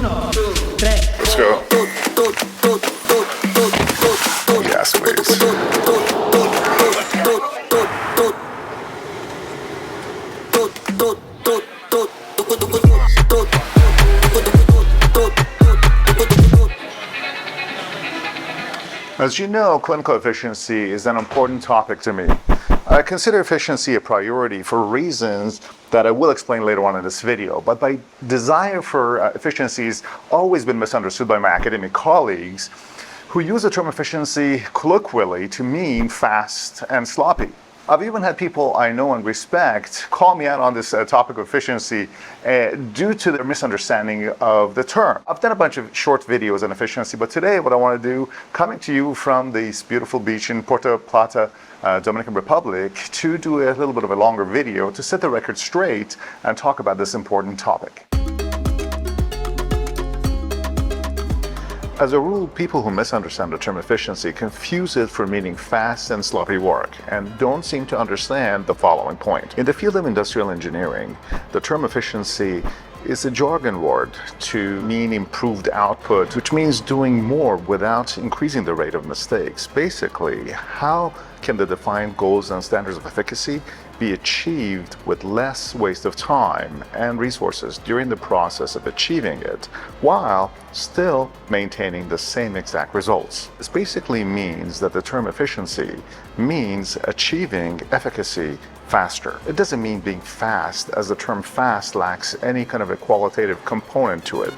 Let's go. Yes, please. As you know, clinical efficiency is an important topic to me. I consider efficiency a priority for reasons that I will explain later on in this video, but my desire for efficiency has always been misunderstood by my academic colleagues who use the term efficiency colloquially to mean fast and sloppy. I've even had people I know and respect call me out on this topic of efficiency due to their misunderstanding of the term. I've done a bunch of short videos on efficiency, but today what I want to do, coming to you from this beautiful beach in Puerto Plata, Dominican Republic, to do a little bit of a longer video to set the record straight and talk about this important topic. As a rule, people who misunderstand the term efficiency confuse it for meaning fast and sloppy work and don't seem to understand the following point. In the field of industrial engineering, the term efficiency is a jargon word to mean improved output, which means doing more without increasing the rate of mistakes. Basically, how can the defined goals and standards of efficacy be achieved with less waste of time and resources during the process of achieving it, while still maintaining the same exact results? This basically means that the term efficiency means achieving efficacy faster. It doesn't mean being fast, as the term fast lacks any kind of a qualitative component to it.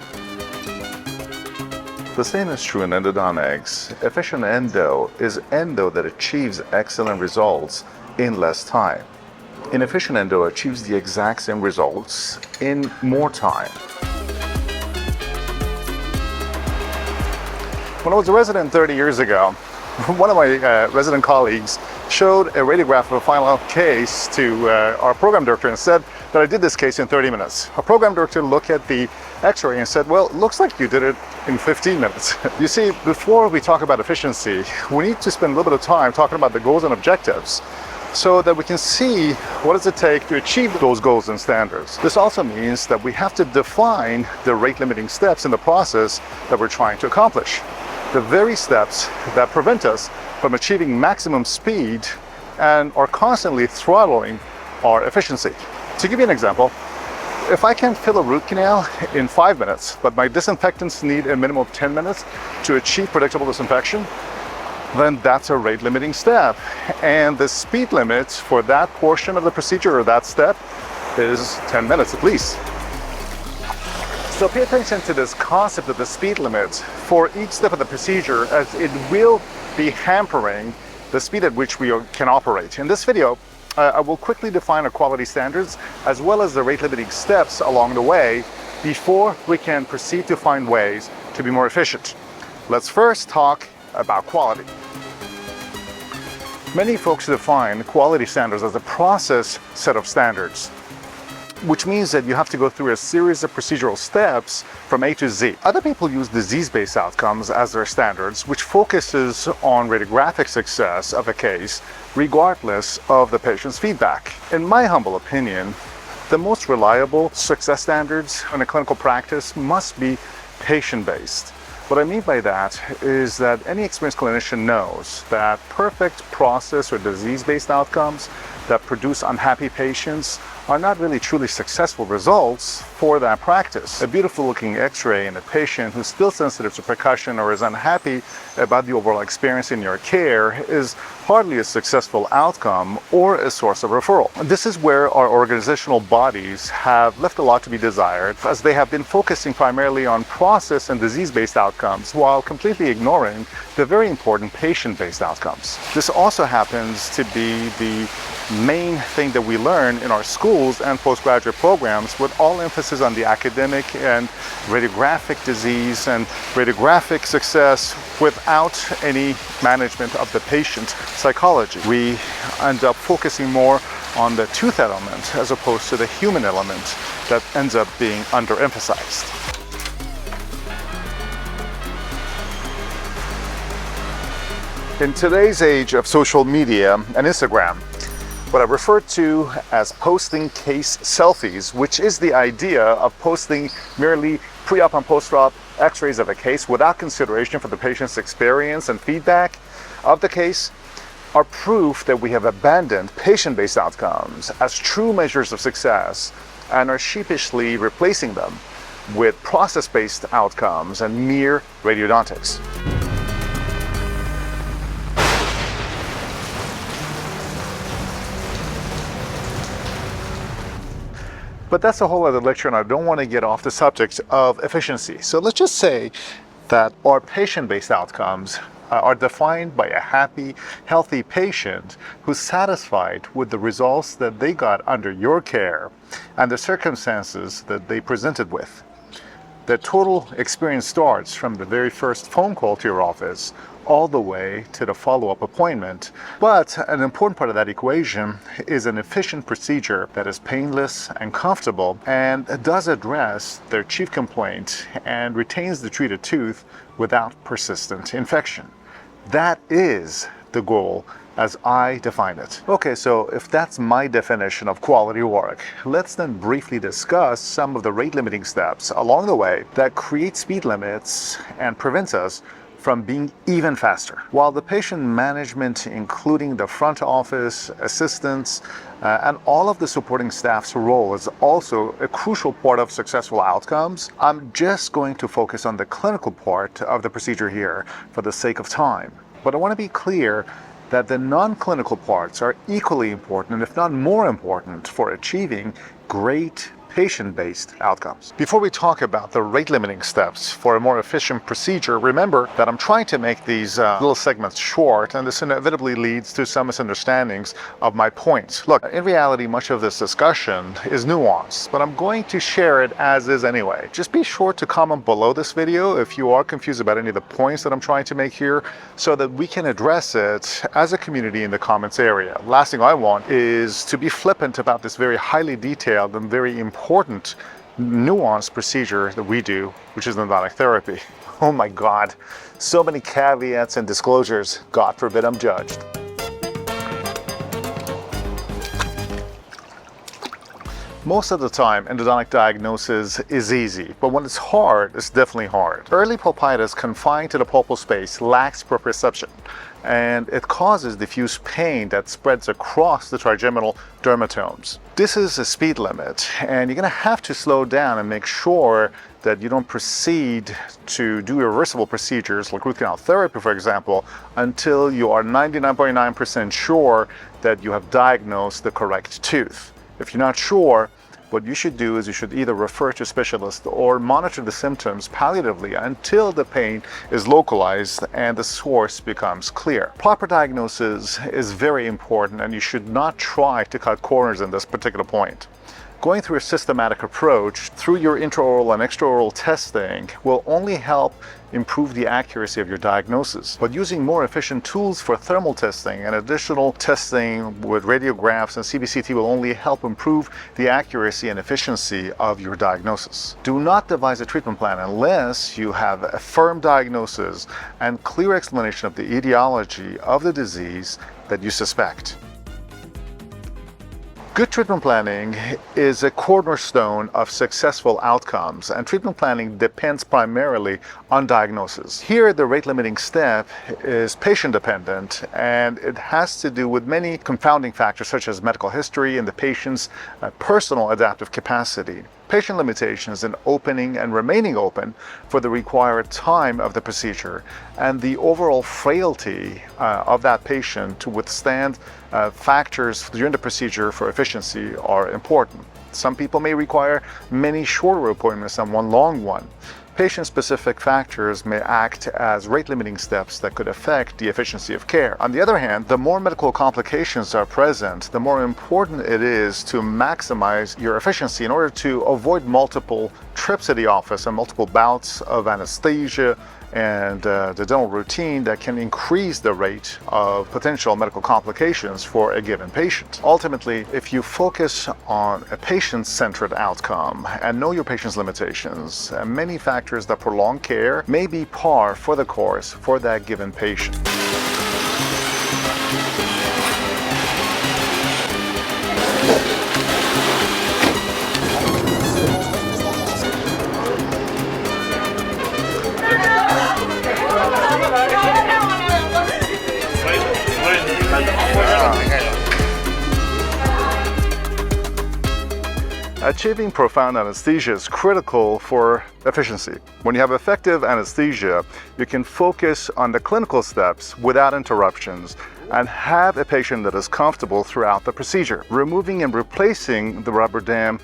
The same is true in endodontics. Efficient endo is endo that achieves excellent results in less time. Inefficient endo achieves the exact same results in more time. When I was a resident 30 years ago, one of my resident colleagues showed a radiograph of a final case to our program director and said that I did this case in 30 minutes. Our program director looked at the x-ray and said, well, it looks like you did it in 15 minutes. You see, before we talk about efficiency, we need to spend a little bit of time talking about the goals and objectives so that we can see what does it take to achieve those goals and standards. This also means that we have to define the rate limiting steps in the process that we're trying to accomplish. The very steps that prevent us from achieving maximum speed and are constantly throttling our efficiency. To give you an example, if I can fill a root canal in 5 minutes, but my disinfectants need a minimum of 10 minutes to achieve predictable disinfection, then that's a rate limiting step. And the speed limit for that portion of the procedure or that step is 10 minutes at least. So pay attention to this concept of the speed limit for each step of the procedure, as it will be hampering the speed at which we can operate. In this video, I will quickly define our quality standards as well as the rate limiting steps along the way before we can proceed to find ways to be more efficient. Let's first talk about quality. Many folks define quality standards as a process set of standards, which means that you have to go through a series of procedural steps from A to Z. Other people use disease-based outcomes as their standards, which focuses on radiographic success of a case regardless of the patient's feedback. In my humble opinion, the most reliable success standards in a clinical practice must be patient-based. What I mean by that is that any experienced clinician knows that perfect process or disease-based outcomes that produce unhappy patients are not really truly successful results for that practice. A beautiful looking x-ray in a patient who's still sensitive to percussion or is unhappy about the overall experience in your care is hardly a successful outcome or a source of referral. This is where our organizational bodies have left a lot to be desired, as they have been focusing primarily on process and disease-based outcomes while completely ignoring the very important patient-based outcomes. This also happens to be the main thing that we learn in our schools and postgraduate programs, with all emphasis on the academic and radiographic disease and radiographic success without any management of the patient psychology. We end up focusing more on the tooth element as opposed to the human element that ends up being underemphasized. In today's age of social media and Instagram, what I refer to as posting case selfies, which is the idea of posting merely pre-op and post-op x-rays of a case without consideration for the patient's experience and feedback of the case are proof that we have abandoned patient-based outcomes as true measures of success and are sheepishly replacing them with process-based outcomes and mere radiodontics. But that's a whole other lecture, and I don't want to get off the subject of efficiency. So let's just say that our patient-based outcomes are defined by a happy, healthy patient who's satisfied with the results that they got under your care and the circumstances that they presented with. The total experience starts from the very first phone call to your office all the way to the follow-up appointment. But an important part of that equation is an efficient procedure that is painless and comfortable and does address their chief complaint and retains the treated tooth without persistent infection. That is the goal as I define it. Okay, so if that's my definition of quality work, let's then briefly discuss some of the rate-limiting steps along the way that create speed limits and prevents us from being even faster. While the patient management, including the front office, assistants, and all of the supporting staff's role is also a crucial part of successful outcomes, I'm just going to focus on the clinical part of the procedure here for the sake of time. But I want to be clear that the non-clinical parts are equally important, and if not more important, for achieving great patient-based outcomes. Before we talk about the rate-limiting steps for a more efficient procedure, remember that I'm trying to make these little segments short, and this inevitably leads to some misunderstandings of my points. Look, in reality, much of this discussion is nuanced, but I'm going to share it as is anyway. Just be sure to comment below this video if you are confused about any of the points that I'm trying to make here, so that we can address it as a community in the comments area. Last thing I want is to be flippant about this very highly detailed and very important nuanced procedure that we do, which is endodontic therapy. Oh my God, so many caveats and disclosures. God forbid I'm judged. Most of the time, endodontic diagnosis is easy, but when it's hard, it's definitely hard. Early pulpitis confined to the pulpal space lacks proprioception, and it causes diffuse pain that spreads across the trigeminal dermatomes. This is a speed limit, and you're going to have to slow down and make sure that you don't proceed to do irreversible procedures like root canal therapy, for example, until you are 99.9% sure that you have diagnosed the correct tooth. If you're not sure, what you should do is you should either refer to a specialist or monitor the symptoms palliatively until the pain is localized and the source becomes clear. Proper diagnosis is very important, and you should not try to cut corners in this particular point. Going through a systematic approach through your intraoral and extraoral testing will only help improve the accuracy of your diagnosis. But using more efficient tools for thermal testing and additional testing with radiographs and CBCT will only help improve the accuracy and efficiency of your diagnosis. Do not devise a treatment plan unless you have a firm diagnosis and clear explanation of the etiology of the disease that you suspect. Good treatment planning is a cornerstone of successful outcomes, and treatment planning depends primarily on diagnosis. Here, the rate-limiting step is patient-dependent, and it has to do with many confounding factors such as medical history and the patient's personal adaptive capacity. Patient limitations in opening and remaining open for the required time of the procedure, and the overall frailty of that patient to withstand factors during the procedure for efficiency are important. Some people may require many shorter appointments than one long one. Patient-specific factors may act as rate-limiting steps that could affect the efficiency of care. On the other hand, the more medical complications are present, the more important it is to maximize your efficiency in order to avoid multiple trips to the office and multiple bouts of anesthesia and the dental routine that can increase the rate of potential medical complications for a given patient. Ultimately, if you focus on a patient-centered outcome and know your patient's limitations, many factors that prolong care may be par for the course for that given patient. Achieving profound anesthesia is critical for efficiency. When you have effective anesthesia, you can focus on the clinical steps without interruptions and have a patient that is comfortable throughout the procedure. Removing and replacing the rubber dam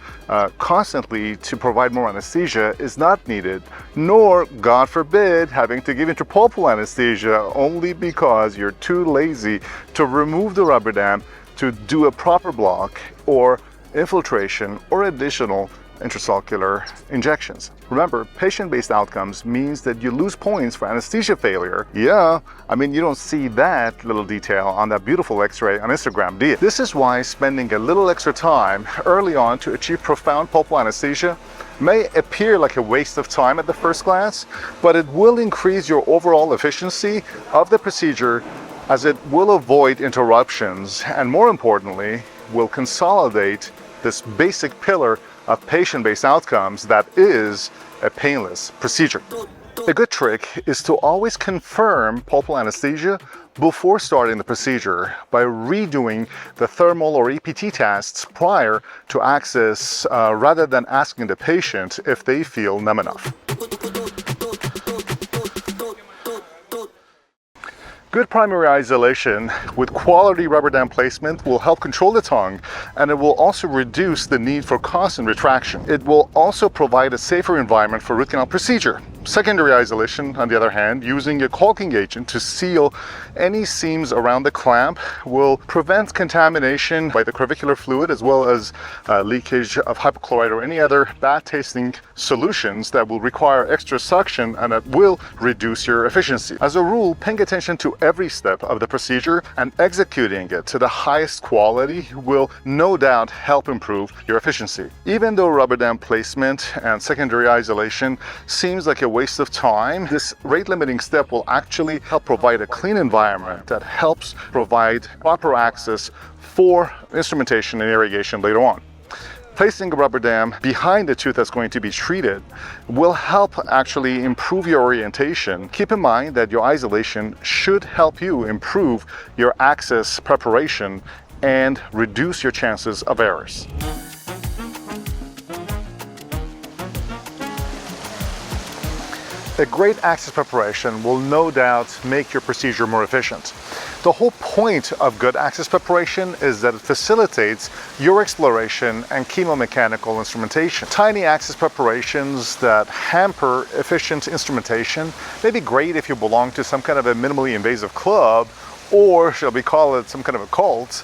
constantly to provide more anesthesia is not needed, nor, God forbid, having to give interpulpal anesthesia only because you're too lazy to remove the rubber dam to do a proper block or infiltration or additional intracellular injections. Remember, patient-based outcomes means that you lose points for anesthesia failure. Yeah, I mean, you don't see that little detail on that beautiful x-ray on Instagram, do you? This is why spending a little extra time early on to achieve profound pulpal anesthesia may appear like a waste of time at the first glance, but it will increase your overall efficiency of the procedure as it will avoid interruptions and, more importantly, will consolidate this basic pillar of patient-based outcomes that is a painless procedure. A good trick is to always confirm pulpal anesthesia before starting the procedure by redoing the thermal or EPT tests prior to access rather than asking the patient if they feel numb enough. Good primary isolation with quality rubber dam placement will help control the tongue, and it will also reduce the need for constant retraction. It will also provide a safer environment for root canal procedure. Secondary isolation, on the other hand, using a caulking agent to seal any seams around the clamp will prevent contamination by the crevicular fluid as well as leakage of hypochlorite or any other bad tasting solutions that will require extra suction, and that will reduce your efficiency. As a rule, paying attention to every step of the procedure and executing it to the highest quality will no doubt help improve your efficiency. Even though rubber dam placement and secondary isolation seems like a waste of time, this rate limiting step will actually help provide a clean environment that helps provide proper access for instrumentation and irrigation later on. Placing a rubber dam behind the tooth that's going to be treated will help actually improve your orientation. Keep in mind that your isolation should help you improve your access preparation and reduce your chances of errors. A great access preparation will no doubt make your procedure more efficient. The whole point of good access preparation is that it facilitates your exploration and chemomechanical instrumentation. Tiny access preparations that hamper efficient instrumentation may be great if you belong to some kind of a minimally invasive club, or shall we call it some kind of a cult,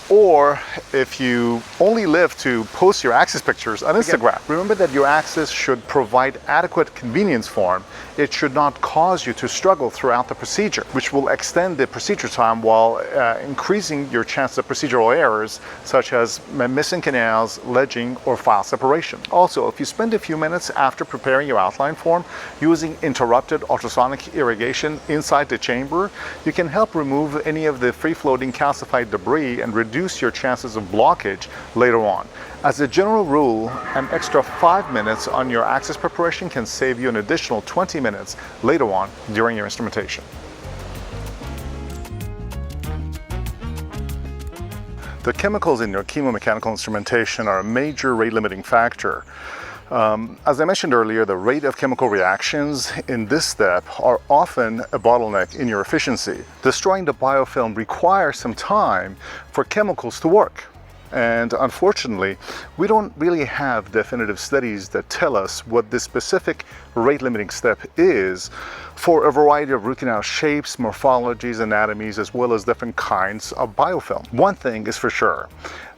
or if you only live to post your access pictures on Instagram. Remember that your access should provide adequate convenience form. It should not cause you to struggle throughout the procedure, which will extend the procedure time while increasing your chance of procedural errors, such as missing canals, ledging, or file separation. Also, if you spend a few minutes after preparing your outline form using interrupted ultrasonic irrigation inside the chamber, you can help remove any of the free-floating calcified debris and reduce your chances of blockage later on. As a general rule, an extra 5 minutes on your access preparation can save you an additional 20 minutes later on during your instrumentation. The chemicals in your chemomechanical instrumentation are a major rate-limiting factor. As I mentioned earlier, the rate of chemical reactions in this step are often a bottleneck in your efficiency. Destroying the biofilm requires some time for chemicals to work. And unfortunately, we don't really have definitive studies that tell us what this specific rate-limiting step is for a variety of root canal shapes, morphologies, anatomies, as well as different kinds of biofilm. One thing is for sure,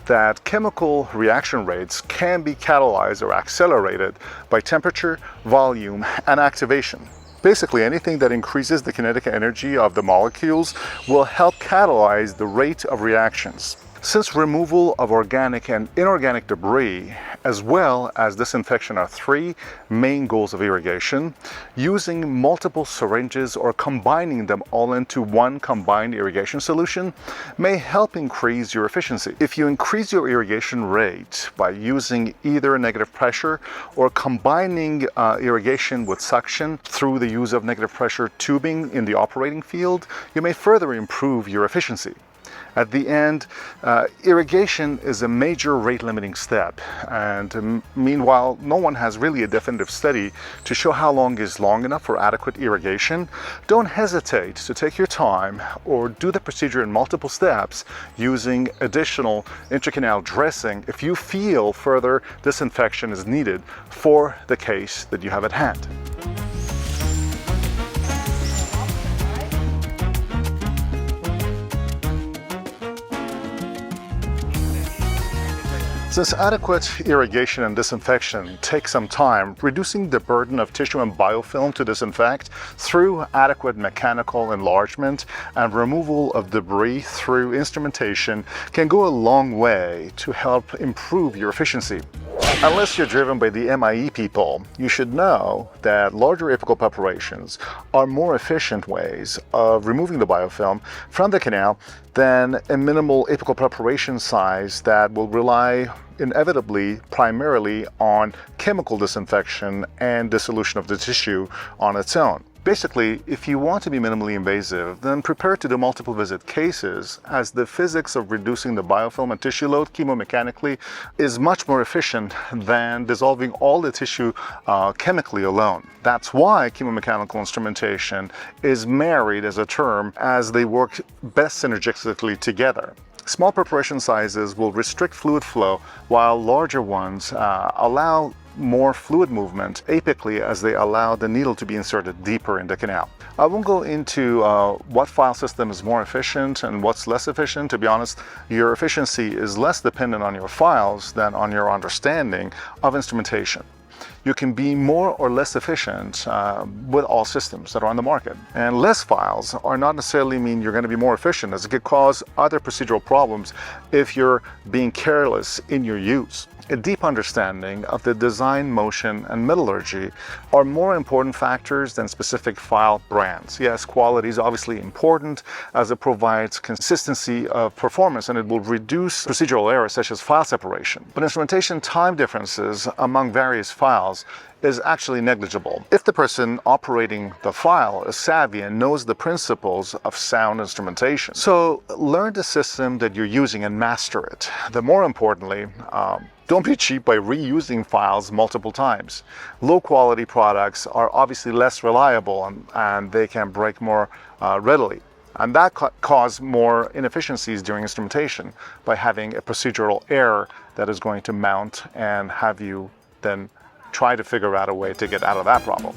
that chemical reaction rates can be catalyzed or accelerated by temperature, volume, and activation. Basically, anything that increases the kinetic energy of the molecules will help catalyze the rate of reactions. Since removal of organic and inorganic debris, as well as disinfection, are three main goals of irrigation, using multiple syringes or combining them all into one combined irrigation solution may help increase your efficiency. If you increase your irrigation rate by using either negative pressure or combining irrigation with suction through the use of negative pressure tubing in the operating field, you may further improve your efficiency. At the end, irrigation is a major rate-limiting step, and meanwhile, no one has really a definitive study to show how long is long enough for adequate irrigation. Don't hesitate to take your time or do the procedure in multiple steps using additional intracanal dressing if you feel further disinfection is needed for the case that you have at hand. Since adequate irrigation and disinfection take some time, reducing the burden of tissue and biofilm to disinfect through adequate mechanical enlargement and removal of debris through instrumentation can go a long way to help improve your efficiency. Unless you're driven by the MIE people, you should know that larger apical preparations are more efficient ways of removing the biofilm from the canal than a minimal apical preparation size that will rely inevitably primarily on chemical disinfection and dissolution of the tissue on its own. Basically, if you want to be minimally invasive, then prepare to do multiple visit cases, as the physics of reducing the biofilm and tissue load chemomechanically is much more efficient than dissolving all the tissue chemically alone. That's why chemomechanical instrumentation is married as a term, as they work best synergistically together. Small preparation sizes will restrict fluid flow, while larger ones allow more fluid movement apically, as they allow the needle to be inserted deeper in the canal. I won't go into what file system is more efficient and what's less efficient. To be honest, your efficiency is less dependent on your files than on your understanding of instrumentation. You can be more or less efficient with all systems that are on the market. And less files are not necessarily mean you're going to be more efficient, as it could cause other procedural problems if you're being careless in your use. A deep understanding of the design, motion, and metallurgy are more important factors than specific file brands. Yes, quality is obviously important, as it provides consistency of performance and it will reduce procedural errors such as file separation. But instrumentation time differences among various files is actually negligible if the person operating the file is savvy and knows the principles of sound instrumentation. So learn the system that you're using and master it. The more importantly, don't be cheap by reusing files multiple times. Low quality products are obviously less reliable and they can break more readily. And that cause more inefficiencies during instrumentation by having a procedural error that is going to mount and have you then try to figure out a way to get out of that problem.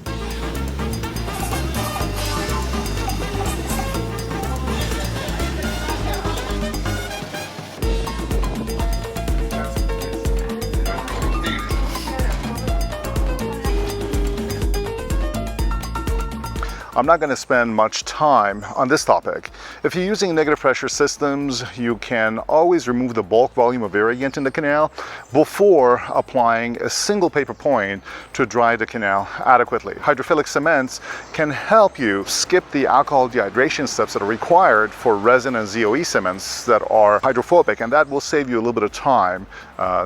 I'm not going to spend much time on this topic. If you're using negative pressure systems, you can always remove the bulk volume of irrigant in the canal before applying a single paper point to dry the canal adequately. Hydrophilic cements can help you skip the alcohol dehydration steps that are required for resin and ZOE cements that are hydrophobic, and that will save you a little bit of time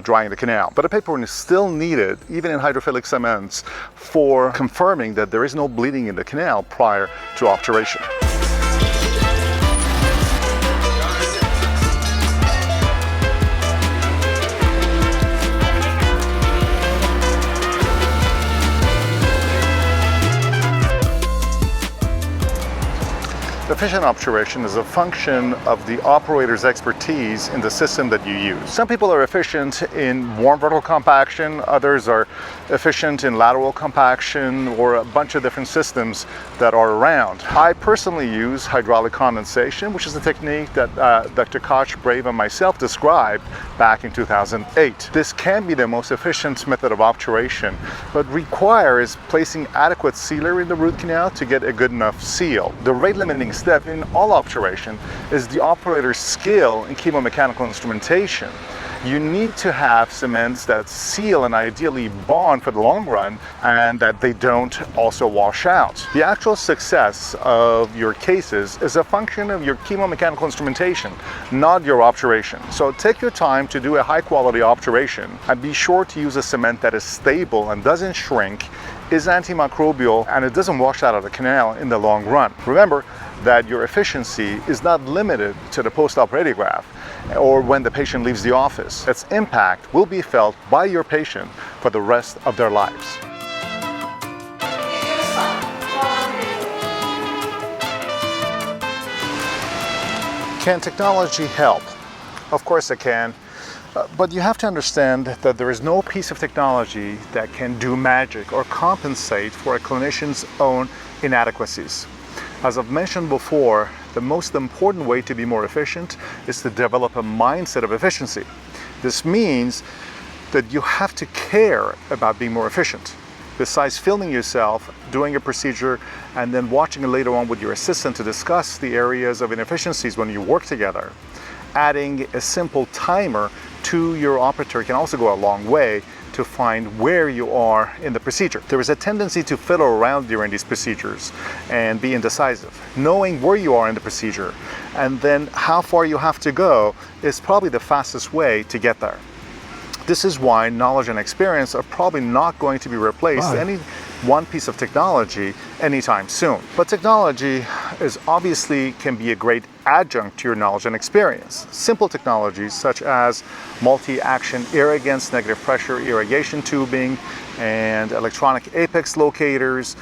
drying the canal. But a paper point is still needed, even in hydrophilic cements, for confirming that there is no bleeding in the canal prior to obturation. Efficient obturation is a function of the operator's expertise in the system that you use. Some people are efficient in warm vertical compaction, others are efficient in lateral compaction, or a bunch of different systems that are around. I personally use hydraulic condensation, which is a technique that Dr. Koch, Brave, and myself described back in 2008. This can be the most efficient method of obturation, but requires placing adequate sealer in the root canal to get a good enough seal. The rate limiting step in all obturation is the operator's skill in chemomechanical instrumentation. You need to have cements that seal and ideally bond for the long run and that they don't also wash out. The actual success of your cases is a function of your chemomechanical instrumentation, not your obturation. So take your time to do a high quality obturation and be sure to use a cement that is stable and doesn't shrink, is antimicrobial, and it doesn't wash out of the canal in the long run. Remember that your efficiency is not limited to the post-op radiograph or when the patient leaves the office. Its impact will be felt by your patient for the rest of their lives. Can technology help? Of course it can. But you have to understand that there is no piece of technology that can do magic or compensate for a clinician's own inadequacies. As I've mentioned before, the most important way to be more efficient is to develop a mindset of efficiency. This means that you have to care about being more efficient. Besides filming yourself, doing a procedure, and then watching it later on with your assistant to discuss the areas of inefficiencies when you work together, adding a simple timer to your operator can also go a long way to find where you are in the procedure. There is a tendency to fiddle around during these procedures and be indecisive. Knowing where you are in the procedure and then how far you have to go is probably the fastest way to get there. This is why knowledge and experience are probably not going to be replaced any one piece of technology anytime soon. But technology obviously can be a great adjunct to your knowledge and experience. Simple technologies such as multi-action air against negative pressure irrigation tubing and electronic apex locators,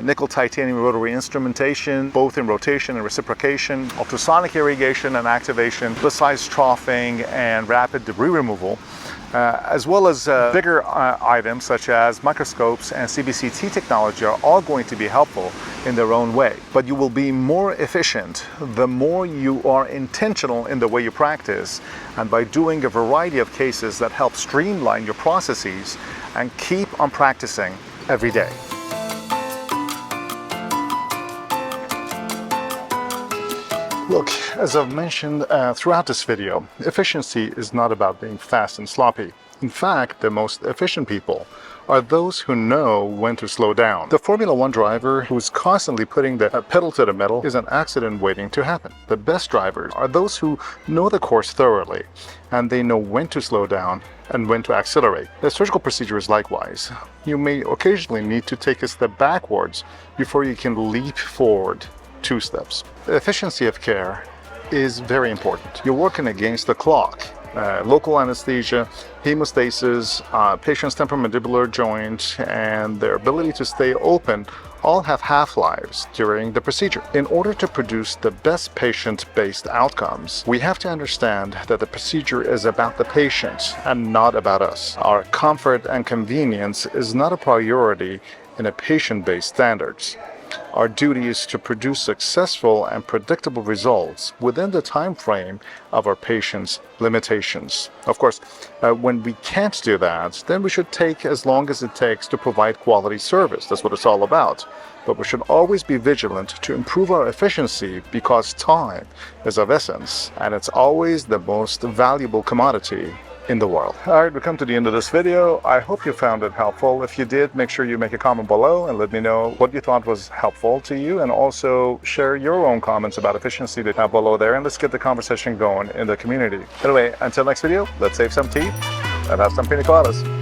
nickel titanium rotary instrumentation, both in rotation and reciprocation, ultrasonic irrigation and activation, besides troughing and rapid debris removal, as well as bigger items such as microscopes and CBCT technology are all going to be helpful in their own way. But you will be more efficient the more you are intentional in the way you practice, and by doing a variety of cases that help streamline your processes and keep on practicing every day. Look, as I've mentioned throughout this video, efficiency is not about being fast and sloppy. In fact, the most efficient people are those who know when to slow down. The Formula One driver who's constantly putting the pedal to the metal is an accident waiting to happen. The best drivers are those who know the course thoroughly and they know when to slow down and when to accelerate. The surgical procedure is likewise. You may occasionally need to take a step backwards before you can leap forward 2 steps. The efficiency of care is very important. You're working against the clock. Local anesthesia, hemostasis, patient's temporomandibular joint, and their ability to stay open all have half-lives during the procedure. In order to produce the best patient-based outcomes, we have to understand that the procedure is about the patient and not about us. Our comfort and convenience is not a priority in a patient-based standards. Our duty is to produce successful and predictable results within the time frame of our patients' limitations. Of course, when we can't do that, then we should take as long as it takes to provide quality service. That's what it's all about. But we should always be vigilant to improve our efficiency because time is of essence, and it's always the most valuable commodity in the world. Alright, we come to the end of this video. I hope you found it helpful. If you did, make sure you make a comment below and let me know what you thought was helpful to you, and also share your own comments about efficiency below there, and let's get the conversation going in the community. Anyway, until next video, let's save some tea and have some pina coladas.